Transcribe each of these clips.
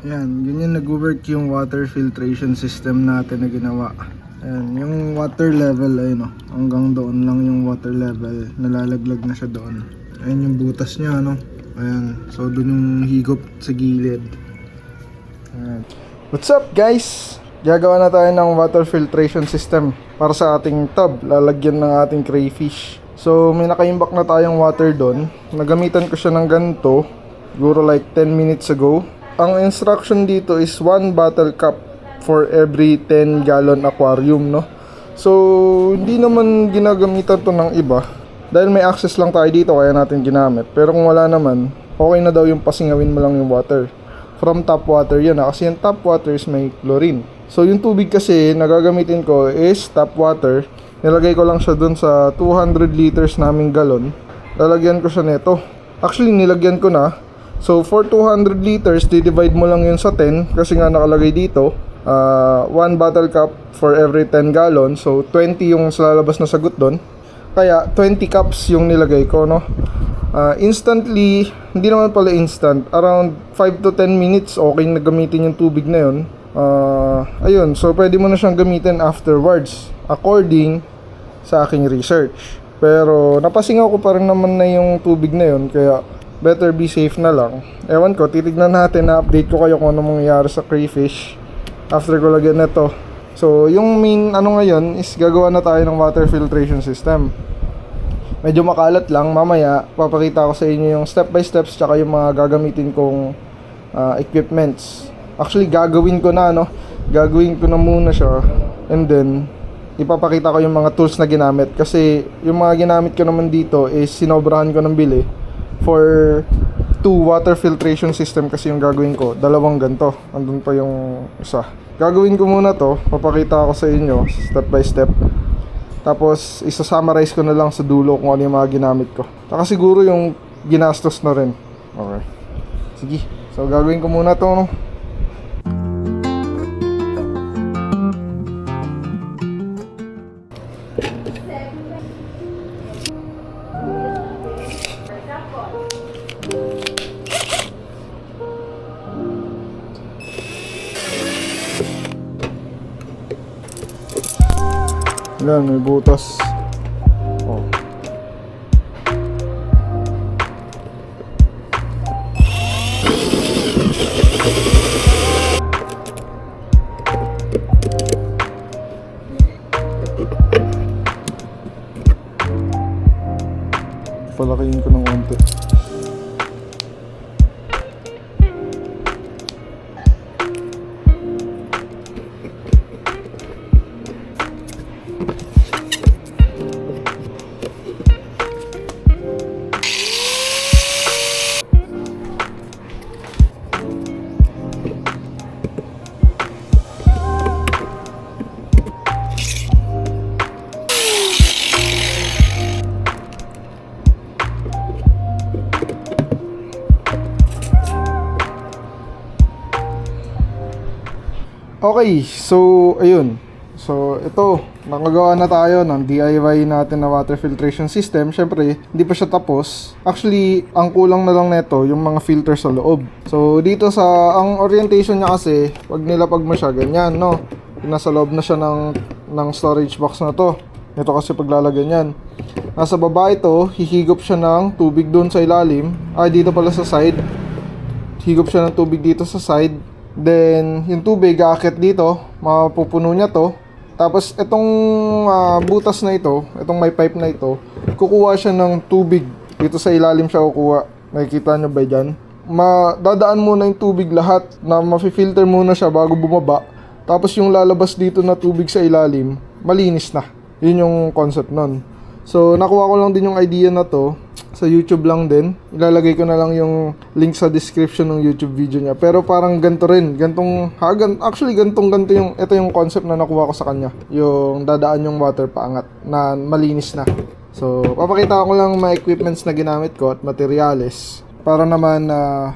Yan, ganyan nag-work yung water filtration system natin na ginawa. Ayan, yung water level ay no, hanggang doon lang yung water level, nalalaglag na siya doon. Ayan yung butas niya no. Ayan, so doon yung higop sa gilid. Ayan. What's up guys? Gagawa na tayo ng water filtration system para sa ating tub, lalagyan ng ating crayfish. So may nakaimbak na tayong water doon. Nagamitan ko siya ng ganito, siguro like 10 minutes ago. Ang instruction dito is 1 bottle cup for every 10 gallon aquarium, no? So, hindi naman ginagamitan to ng iba. Dahil may access lang tayo dito, kaya natin ginamit. Pero kung wala naman, okay na daw yung pasingawin mo lang yung water. From tap water yun, kasi yung tap water is may chlorine. So, yung tubig kasi na gagamitin ko is tap water. Nilagay ko lang siya dun sa 200 liters naming galon. Lalagyan ko siya nito. Actually, nilagyan ko na. So, for 200 liters, di-divide mo lang yun sa 10 kasi nga nakalagay dito 1 bottle cup for every 10 gallon. So, 20 yung lalabas na sagot doon. Kaya, 20 cups yung nilagay ko, no? Instantly, hindi naman pala instant. Around 5 to 10 minutes, okay na gamitin yung tubig na yun. Ayun, so pwede mo na siyang gamitin afterwards according sa aking research. Pero, napasingaw ko pa rin naman na yung tubig na yun. Kaya, better be safe na lang. Ewan ko, titignan natin, na update ko kayo kung ano mangyayari sa crayfish after ko lagyan nito. So, yung main ano ngayon is gagawa na tayo ng water filtration system. Medyo makalat lang, mamaya papakita ko sa inyo yung step by steps tsaka yung mga gagamitin kong equipments. Actually, gagawin ko na, no? Gagawin ko na muna siya and then ipapakita ko yung mga tools na ginamit kasi yung mga ginamit ko naman dito is sinobrahan ko ng bili for 2 water filtration system kasi yung gagawin ko, dalawang ganto. Andun pa yung isa. Gagawin ko muna to, papakita ko sa inyo step by step. Tapos isa-summarize ko na lang sa dulo kung ano yung mga ginamit ko. Saka siguro yung ginastos na rin. Okay. Sige. So gagawin ko muna to, no? Yan, may butas. Oh. Palakihin ko ng konti. Okay, so ayun. So ito, nakagawa na tayo ng DIY natin na water filtration system. Syempre, hindi pa siya tapos. Actually, ang kulang na lang nito yung mga filter sa loob. So dito sa ang orientation niya kasi, pag nilapag mo siya ganyan, no. Nasa loob na siya ng storage box na to. Ito kasi paglalagyan yan. Nasa baba ito, hihigop siya ng tubig doon sa ilalim. Dito pala sa side. Higop siya ng tubig dito sa side. Then, yung tubig aakyat dito, mapupuno niya to. Tapos, itong butas na ito, itong may pipe na ito, kukuha siya ng tubig. Dito sa ilalim siya kukuha. Nakikita nyo ba dyan? Dadaan muna yung tubig lahat na mafi-filter muna siya bago bumaba. Tapos, yung lalabas dito na tubig sa ilalim, malinis na. Yun yung concept nun. So, nakuha ko lang din yung idea na to sa YouTube lang din. Ilalagay ko na lang yung link sa description ng YouTube video niya. Pero parang ganito rin. Actually, ganito yung, ito yung concept na nakuha ko sa kanya. Yung dadaan yung water paangat na malinis na. So, papakita ko lang mga equipments na ginamit ko at materyales. Para naman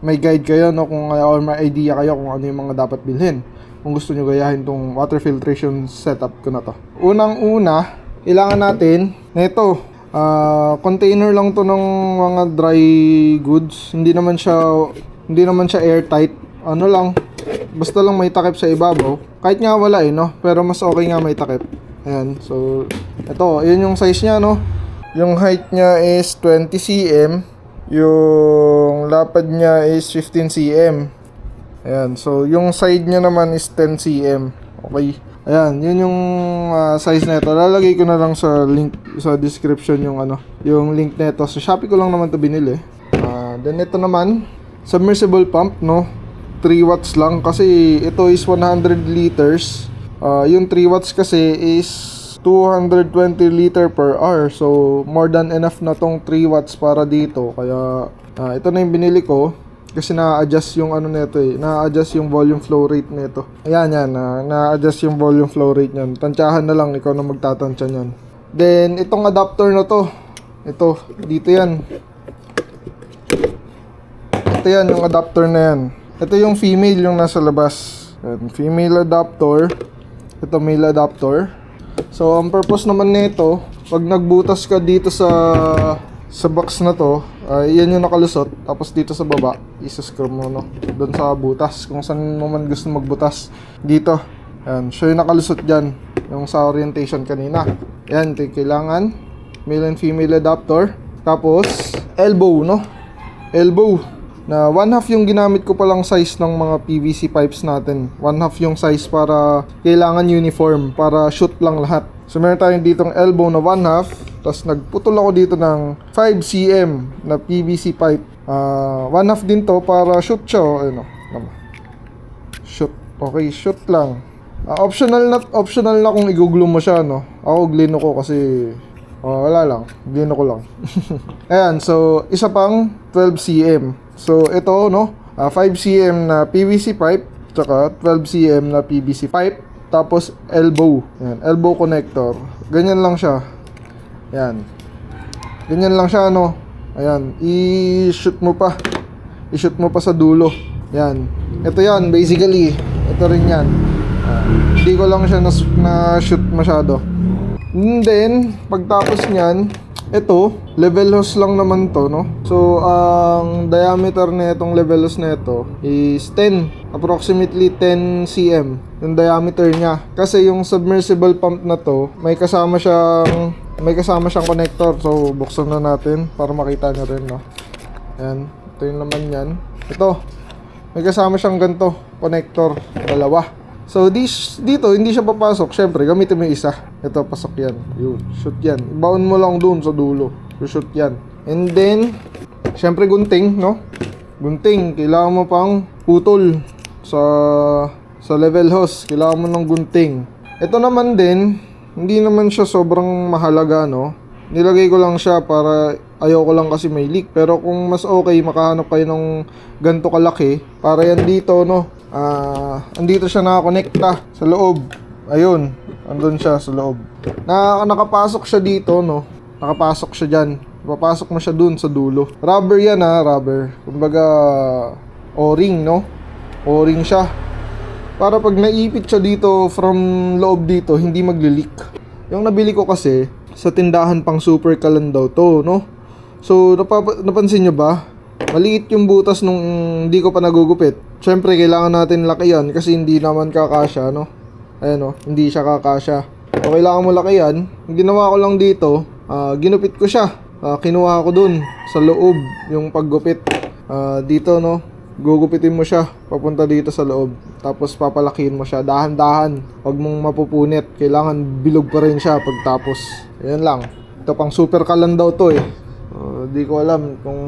may guide kayo, no, or may idea kayo kung ano yung mga dapat bilhin. Kung gusto nyo gayahin tong water filtration setup ko na to. Unang-una, kailangan natin nito. Container lang to ng mga dry goods. Hindi naman siya airtight. Ano lang, basta lang may takip sa ibabaw. Kahit nga wala no, pero mas okay nga may takip. Ayan, so ito, yun yung size niya no. Yung height niya is 20 cm, yung lapad niya is 15 cm. Ayan, so yung side niya naman is 10 cm. Okay. Ayan, yun yung size nito. Lalagay ko na lang sa link sa description yung link nito. Sa Shopee ko lang naman 'to binili. Then ito naman, submersible pump no. 3 watts lang kasi ito is 100 liters. Yung 3 watts kasi is 220 liter per hour. So more than enough na tong 3 watts para dito. Kaya ito na yung binili ko. Kasi na-adjust yung nito na-adjust yung volume flow rate nito. Ayan yan, na-adjust yung volume flow rate niyan. Tantsahan na lang, ikaw na magtatansya niyan. Then itong adapter na to, ito, dito yan. Ito yan, yung adapter na yan. Ito yung female yung nasa labas. Ayan, female adapter. Ito male adapter. So ang purpose naman nito, pag nagbutas ka dito sa box na to, yan yung nakalusot. Tapos dito sa baba, isa-screw mo no, doon sa butas, kung saan mo man gusto magbutas. Dito, yan, siya yung nakalusot dyan, yung sa orientation kanina. Yan, kailangan male and female adapter. Tapos elbow no, elbow na 1/2 yung ginamit ko palang size ng mga PVC pipes natin. 1/2 yung size para kailangan uniform, para shoot lang lahat. So meron tayong ditong elbow na 1/2. Tapos nagputol ako dito ng 5 cm na PVC pipe. 1/2 din to para shoot siya. Ano, shoot. Okay, shoot lang. Optional na kung i-glue mo siya, no. Ako glino ko kasi wala lang. Glino ko lang. Ayan, so isa pang 12 cm. So ito, no, 5 cm na PVC pipe, tsaka 12 cm na PVC pipe. Tapos elbow. Ayan, elbow connector. Ganyan lang siya. Ayan. Ganyan lang siya, no. Ayan, i-shoot mo pa. I-shoot mo pa sa dulo. Ayan. Ito yan, basically. Ito rin yan. Hindi ko lang siya na-shoot masyado. And then, pagtapos niyan, ito, level hose lang naman to, no. So, ang diameter na itong level hose na ito is 10. Approximately 10 cm yung diameter niya. Kasi yung submersible pump na to, may kasama siyang connector. So buksan na natin para makita nyo rin, no. Ayan, ito yung laman yan. Ito, may kasama siyang ganito connector, dalawa. So dito hindi siya papasok. Syempre gamitin mo yung isa. Ito, pasok yan. Yun, shoot yan. Ibaon mo lang doon sa dulo, shoot yan. And then syempre gunting, no. Gunting, kailangan mo pang putol sa level hose. Kailangan mo ng gunting. Ito naman din, hindi naman siya sobrang mahalaga, no. Nilagay ko lang siya para ayoko lang kasi may leak. Pero kung mas okay, makahanap kayo ng ganito kalaki, para yan dito, no. Andito siya nakakonekta sa loob. Ayun, andun siya sa loob. Nakapasok siya dito, no. Nakapasok siya dyan. Papasok mo siya dun sa dulo. Rubber yan, rubber. Kumbaga O-ring, no. O-ring siya. Para pag naipit siya dito from loob dito, hindi magli-leak. Yung nabili ko kasi sa tindahan pang super kalan daw to, no. So napansin nyo ba? Maliit yung butas nung hindi ko pa nagugupit. Syempre kailangan natin lakihan kasi hindi naman kakasya, no. Ayan, no, hindi siya kakasya. So kailangan mo lakihan. Ang ginawa ko lang dito, ginupit ko siya. Kinuha ko dun sa loob yung paggupit. Dito, no, gugupitin mo siya papunta dito sa loob. Tapos papalakihin mo siya dahan-dahan. Huwag mong mapupunit. Kailangan bilog pa rin siya pagtapos. Ayan lang. Ito pang super kalan daw to eh. Di ko alam kung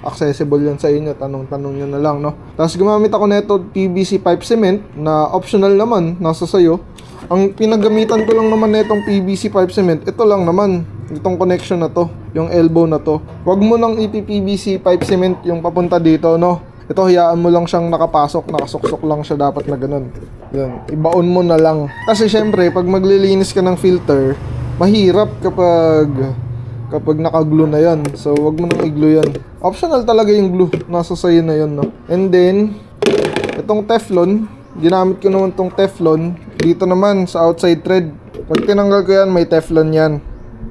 accessible yan sa inyo. Tanong-tanong nyo na lang, no. Tapos gumamit ako nito PVC pipe cement na optional naman. Nasa sayo. Ang pinagamitan ko lang naman na itong PVC pipe cement, ito lang naman. Itong connection na to. Yung elbow na to. Huwag mo nang ipi-PVC pipe cement yung papunta dito, no. Ito, hayaan mo lang siyang nakapasok, nakasuksok lang siya dapat na ganun. Yan, ibaon mo na lang. Kasi syempre, pag maglilinis ka ng filter, mahirap kapag naka-glue na yan. So, wag mo nang i-glue yan. Optional talaga yung glue. Nasa sayo na yun, no? And then, itong Teflon, ginamit ko naman itong Teflon. Dito naman, sa outside thread. Pag tinanggal ko yan, may Teflon yan.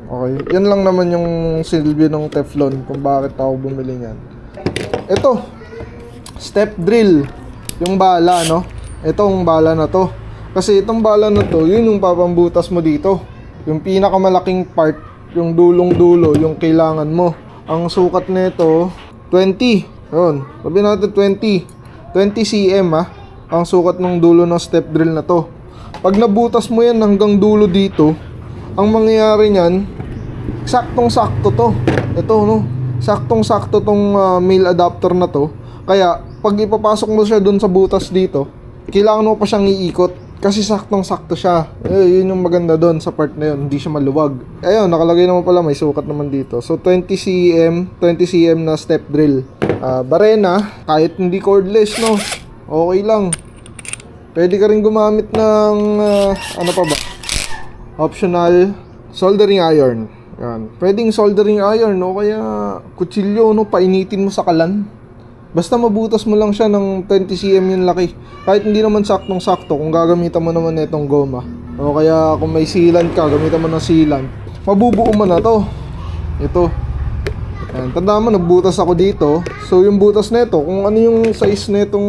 Okay, yan lang naman yung silbi ng Teflon kung bakit ako bumili yan. Ito, step drill, yung bala, no. itong bala na to. Kasi itong bala na to, yun yung papambutas mo dito. Yung pinakamalaking part, yung dulong-dulo, yung kailangan mo. Ang sukat nito 20. Yun, sabi natin 20 cm ang sukat ng dulo ng step drill na to. Pag nabutas mo yan hanggang dulo dito, ang mangyayari niyan, saktong-sakto to. Ito no, saktong-sakto tong male adapter na to. Kaya pag ipapasok mo siya dun sa butas dito, kailangan mo pa siyang iikot kasi saktong-sakto siya. Yun yung maganda doon sa part na yun, hindi siya maluwag. Ayun, nakalagay naman pala, may sukat naman dito. So 20 cm na step drill. Barena, kahit hindi cordless, no, okay lang. Pwede ka rin gumamit ng ano pa ba? Optional soldering iron. Yan. Pwedeng soldering iron, no, kaya kutsilyo, no, painitin mo sa kalan. Basta mabutas mo lang siya ng 20 cm yung laki. Kahit hindi naman saktong-sakto kung gagamitan mo naman itong goma. O kaya kung may sealant ka, gamitan mo ng sealant. Mabubuo mo na to. Ito. Ayan. Tandaan mo, nagbutas ako dito. So yung butas nito, kung ano yung size nitong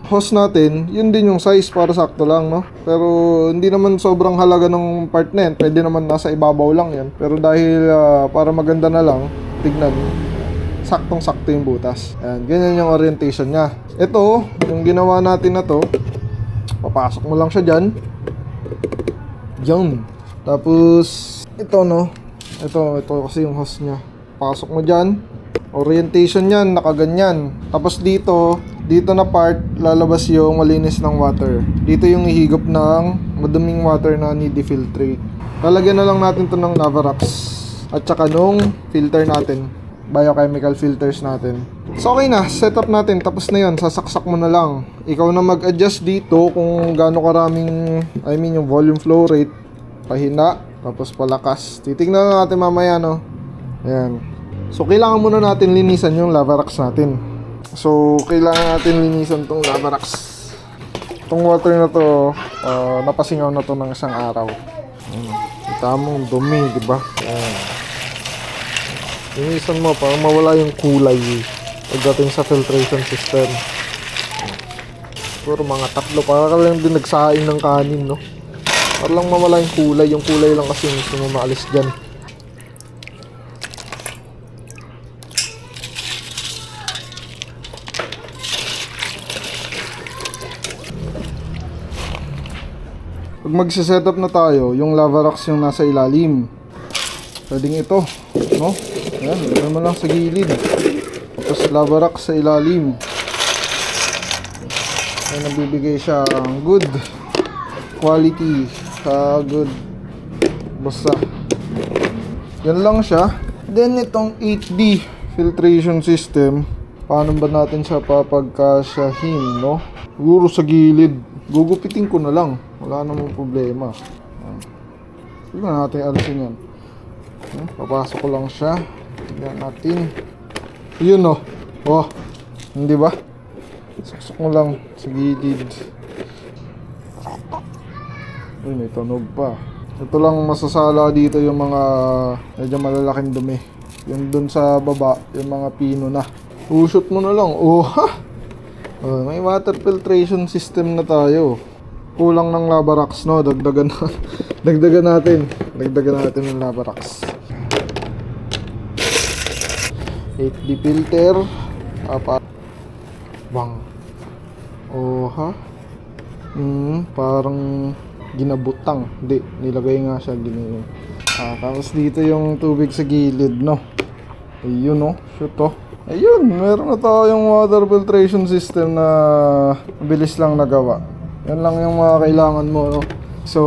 hose natin, yun din yung size para sakto lang, no? Pero hindi naman sobrang halaga ng part na yan. Pwede naman nasa ibabaw lang yan. Pero dahil para maganda na lang, tignan, saktong-sakto yung butas. Ayan, ganyan yung orientation niya. Ito, yung ginawa natin na to, papasok mo lang siya dyan. Diyan. Tapos, ito no, ito kasi yung hose niya. Pasok mo dyan. Orientation niyan, nakaganyan. Tapos dito na part, lalabas yung malinis ng water. Dito yung ihigop ng maduming water na need i-filtrate. Lalagyan na lang natin to ng Lavarax at saka nung filter natin, biochemical filters natin. So okay na, setup natin, tapos na yun, sasaksak mo na lang. Ikaw na mag-adjust dito kung gaano karaming, yung volume flow rate, pahina, tapos palakas. Titignan na natin mamaya, no. Ayan. So kailangan muna natin linisan yung Lavarax natin. So kailangan natin linisan tong Lavarax. Itong water na to, napasingaw na to ng isang araw. Kita mo, dumi, diba? Ayan. Linisan mo para mawala yung kulay pagdating sa filtration system. Siguro mga 3 para ka lang din nagsaing ng kanin, no? Para lang mawala yung kulay lang kasi gusto mo maalis dyan. Pag magsisetup na tayo, yung Lavarax yung nasa ilalim. Pwedeng ito, no? Ayan, lagyan mo lang sa gilid. Tapos Lavarax sa ilalim. Ayan, nabibigay siya ang good quality. Good. Basta. Yan lang siya. Then itong 8D filtration system, paano ba natin siya papagkasyahin, no? Siguro sa gilid. Gugupitin ko na lang. Wala namang problema. Tignan natin alisin yan. Papasok ko lang siya. Tignan natin. Yun o. Oh. Hindi ba? Saksok mo lang sa gilid. Uy, may tunog pa. Ito lang masasala dito yung mga medyo malalaking dumi. Yung dun sa baba, yung mga pino na. Usot mo na lang. Oh, ha? May water filtration system na tayo. Kulang ng Lavarax, no? Dagdagan natin ng Lavarax. 8D filter. Bang. Oh, ha? Parang ginabutang. Hindi, nilagay nga siya ganyan. Tapos dito yung tubig sa gilid, no? Ayun, no? Shoot, oh. Ayun, meron na tayong water filtration system na bilis lang nagawa. Yan lang yung mga kailangan mo, no? So,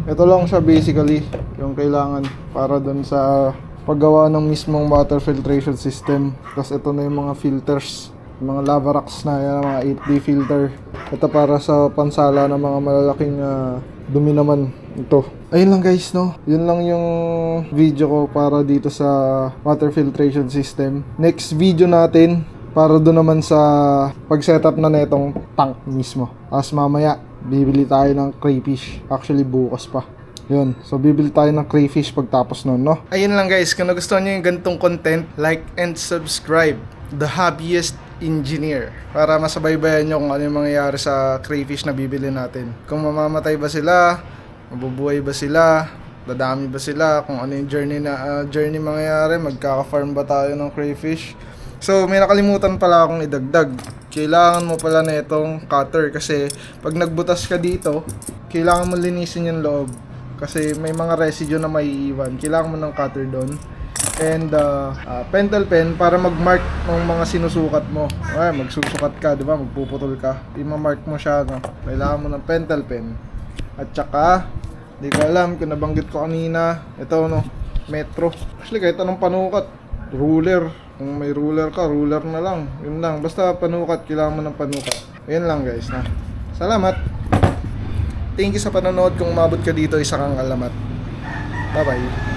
ito lang siya basically yung kailangan para dun sa paggawa ng mismong water filtration system. Tapos ito na yung mga filters, yung mga Lavarax na yan, mga 8D filter. Ito para sa pansala ng mga malalaking dumi naman ito. Ayun lang guys, no? Yun lang yung video ko para dito sa water filtration system. Next video natin para doon naman sa pag-setup na netong tank mismo. As mamaya, bibili tayo ng crayfish. Actually, bukas pa. Yun. So, bibili tayo ng crayfish pagtapos nun, no? Ayun lang guys. Kung nagustuhan nyo yung ganitong content, like and subscribe. The hobbyist engineer para masabaybayan nyo kung ano yung mangyayari sa crayfish na bibili natin. Kung mamamatay ba sila, mabubuhay ba sila, dadami ba sila, kung ano yung journey mangyayari, magkaka-farm ba tayo ng crayfish. So may nakalimutan pala akong idagdag. Kailangan mo pala na itong cutter kasi pag nagbutas ka dito, kailangan mo linisin yung loob kasi may mga residue na maiiwan. Kailangan mo ng cutter doon and pentel pen para mag-mark ng mga sinusukat mo. Ay, magsusukat ka, di ba? Magpuputol ka. I-mark mo siya, no? Kailangan mo ng pentel pen. At saka, di ko alam kung nabanggit ko kanina, ito, no? Metro. Actually, kahit anong panukat. Ruler. Kung may ruler ka, ruler na lang. Yun lang. Basta panukat, kailangan mo ng panukat. Yun lang, guys, na. Salamat. Thank you sa panonood. Kung umabot ka dito, isa kang alamat. Bye-bye.